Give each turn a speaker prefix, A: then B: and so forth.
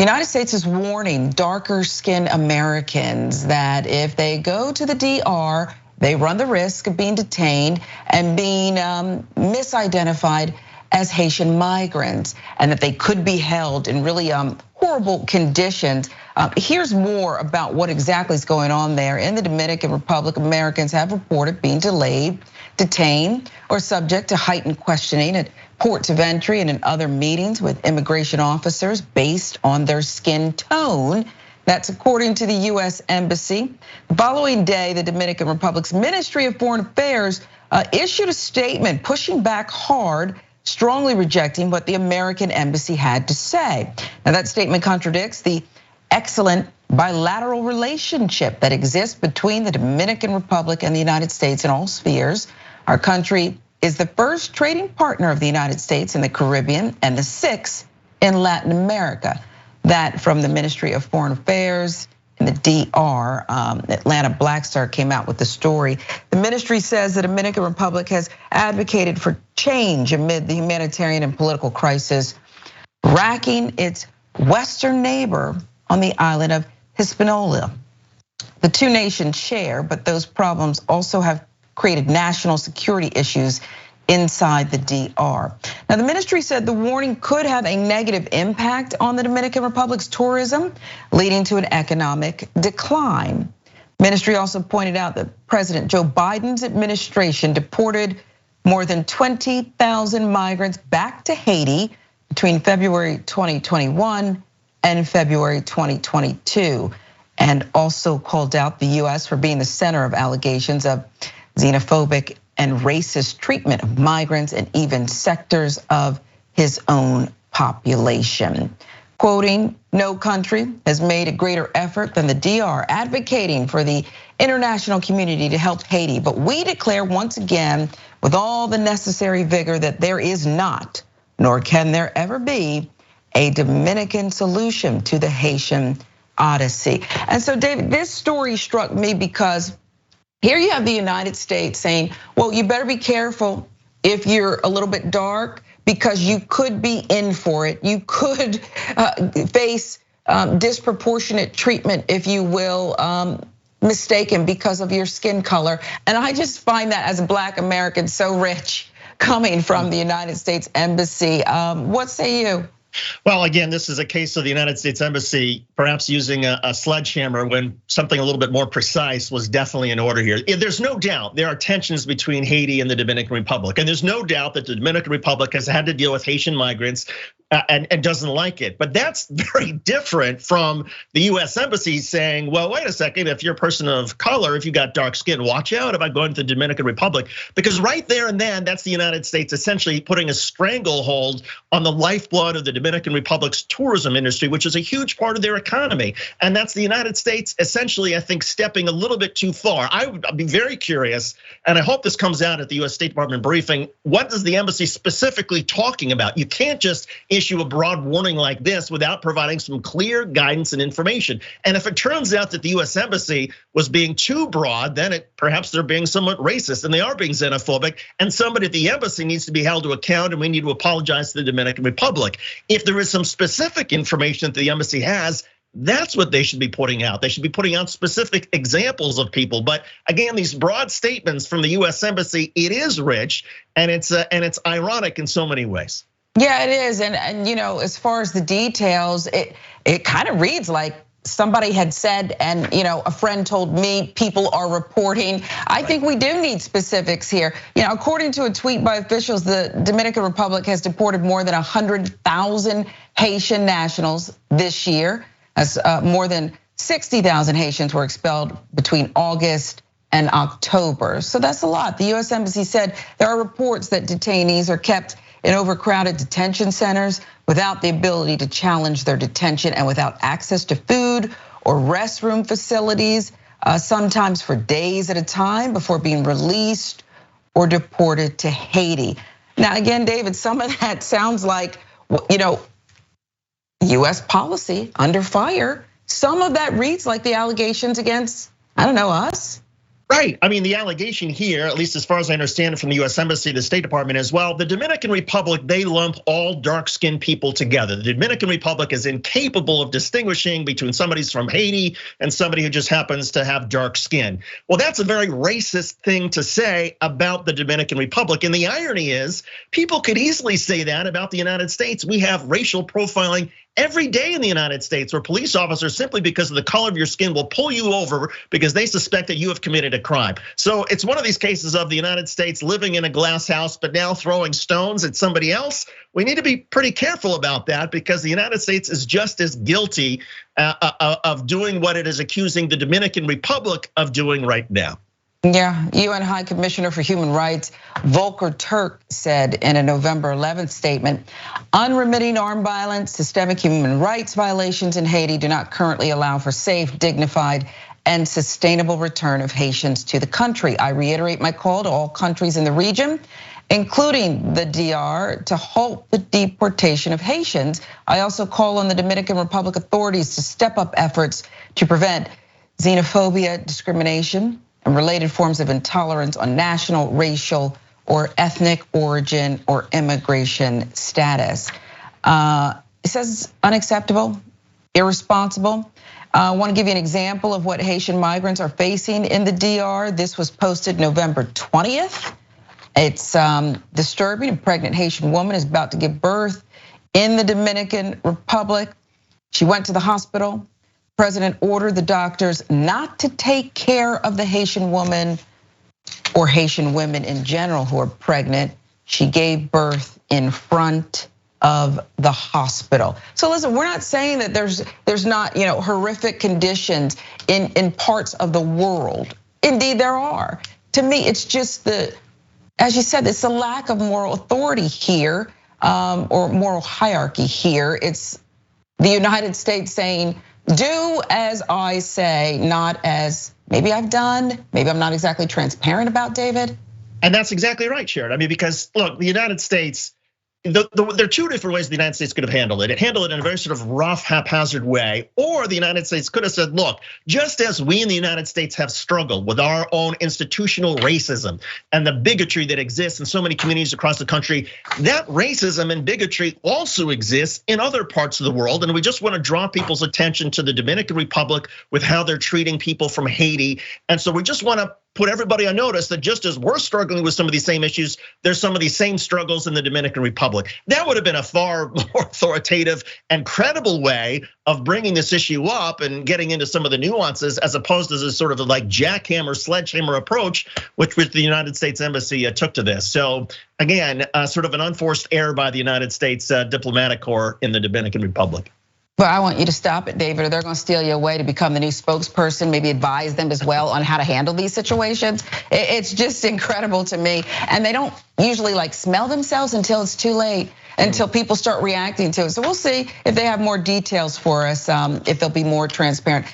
A: United States is warning darker skinned Americans that if they go to the DR, they run the risk of being detained and being misidentified as Haitian migrants, and that they could be held in really horrible conditions. Here's more about what exactly is going on there. In the Dominican Republic, Americans have reported being delayed, detained, or subject to heightened questioning at ports of entry and in other meetings with immigration officers based on their skin tone. That's according to the US Embassy. The following day, the Dominican Republic's Ministry of Foreign Affairs issued a statement pushing back hard, strongly rejecting what the American embassy had to say. Now that statement contradicts the excellent bilateral relationship that exists between the Dominican Republic and the United States in all spheres. Our country is the first trading partner of the United States in the Caribbean and the sixth in Latin America. That from the Ministry of Foreign Affairs in the DR. Atlanta Black Star came out with the story. The ministry says the Dominican Republic has advocated for change amid the humanitarian and political crisis racking its western neighbor on the island of Hispaniola. The two nations share, but those problems also have created national security issues inside the DR. Now, the ministry said the warning could have a negative impact on the Dominican Republic's tourism, leading to an economic decline. Ministry also pointed out that President Joe Biden's administration deported more than 20,000 migrants back to Haiti between February 2021 and February 2022, and also called out the US for being the center of allegations of xenophobic and racist treatment of migrants and even sectors of his own population. Quoting, "No country has made a greater effort than the DR advocating for the international community to help Haiti, but we declare once again with all the necessary vigor that there is not, nor can there ever be, a Dominican solution to the Haitian odyssey." And so David, this story struck me because here you have the United States saying, well, you better be careful if you're a little bit dark because you could be in for it. You could face disproportionate treatment, if you will, mistaken because of your skin color. And I just find that as a Black American so rich coming from the United States Embassy. What say you?
B: Well, again, this is a case of the United States Embassy perhaps using a sledgehammer when something a little bit more precise was definitely in order here. There's no doubt there are tensions between Haiti and the Dominican Republic. And there's no doubt that the Dominican Republic has had to deal with Haitian migrants and doesn't like it. But that's very different from the US Embassy saying, well, wait a second, if you're a person of color, if you got dark skin, watch out about going to the Dominican Republic. Because right there and then, that's the United States essentially putting a stranglehold on the lifeblood of the Dominican Republic's tourism industry, which is a huge part of their economy. And that's the United States essentially, I think, stepping a little bit too far. I'd be very curious, and I hope this comes out at the US State Department briefing. What is the embassy specifically talking about? You can't just issue a broad warning like this without providing some clear guidance and information. And if it turns out that the US Embassy was being too broad, then perhaps they're being somewhat racist and they are being xenophobic, and somebody at the embassy needs to be held to account, and we need to apologize to the Dominican Republic. If there is some specific information that the embassy has, that's what they should be putting out. They should be putting out specific examples of people. But again, these broad statements from the US Embassy, it is rich and it's ironic in so many ways.
A: Yeah, it is, and as far as the details, it kind of reads like somebody had said, and a friend told me people are reporting. I think we do need specifics here. According to a tweet by officials, the Dominican Republic has deported more than 100,000 Haitian nationals this year. As more than 60,000 Haitians were expelled between August and October. So that's a lot. The US Embassy said there are reports that detainees are kept in overcrowded detention centers without the ability to challenge their detention and without access to food or restroom facilities, sometimes for days at a time before being released or deported to Haiti. Now, again, David, some of that sounds like, US policy under fire. Some of that reads like the allegations against, I don't know, us.
B: Right. I mean, the allegation here, at least as far as I understand it from the US Embassy, the State Department as well, the Dominican Republic, they lump all dark-skinned people together. The Dominican Republic is incapable of distinguishing between somebody who's from Haiti and somebody who just happens to have dark skin. Well, that's a very racist thing to say about the Dominican Republic. And the irony is, people could easily say that about the United States. We have racial profiling every day in the United States, where police officers, simply because of the color of your skin, will pull you over because they suspect that you have committed a crime. So it's one of these cases of the United States living in a glass house, but now throwing stones at somebody else. We need to be pretty careful about that, because the United States is just as guilty of doing what it is accusing the Dominican Republic of doing right now.
A: Yeah, UN High Commissioner for Human Rights Volker Turk said in a November 11th statement, unremitting armed violence, systemic human rights violations in Haiti do not currently allow for safe, dignified, and sustainable return of Haitians to the country. I reiterate my call to all countries in the region, including the DR, to halt the deportation of Haitians. I also call on the Dominican Republic authorities to step up efforts to prevent xenophobia, discrimination, and related forms of intolerance on national, racial, or ethnic origin or immigration status. It says unacceptable, irresponsible. I want to give you an example of what Haitian migrants are facing in the DR. This was posted November 20th. It's disturbing. A pregnant Haitian woman is about to give birth in the Dominican Republic. She went to the hospital. President ordered the doctors not to take care of the Haitian woman or Haitian women in general who are pregnant. She gave birth in front of the hospital. So listen, we're not saying that there's not horrific conditions in parts of the world. Indeed, there are. To me, it's just as you said, it's the lack of moral authority here, or moral hierarchy here. It's the United States saying, do as I say, not as maybe I've done, maybe I'm not exactly transparent about, David.
B: And that's exactly right, Sharon. I mean, because look, the United States, there are two different ways the United States could have handled it. It handled it in a very sort of rough, haphazard way, or the United States could have said, look, just as we in the United States have struggled with our own institutional racism and the bigotry that exists in so many communities across the country, that racism and bigotry also exists in other parts of the world. And we just want to draw people's attention to the Dominican Republic with how they're treating people from Haiti. And so we just want to put everybody on notice that just as we're struggling with some of these same issues, there's some of these same struggles in the Dominican Republic. That would have been a far more authoritative and credible way of bringing this issue up and getting into some of the nuances, as opposed to this sort of like jackhammer, sledgehammer approach, which the United States Embassy took to this. So again, sort of an unforced error by the United States diplomatic corps in the Dominican Republic.
A: But I want you to stop it, David, or they're gonna steal you away to become the new spokesperson, maybe advise them as well on how to handle these situations. It's just incredible to me. And they don't usually like smell themselves until it's too late, until people start reacting to it. So we'll see if they have more details for us, if they'll be more transparent.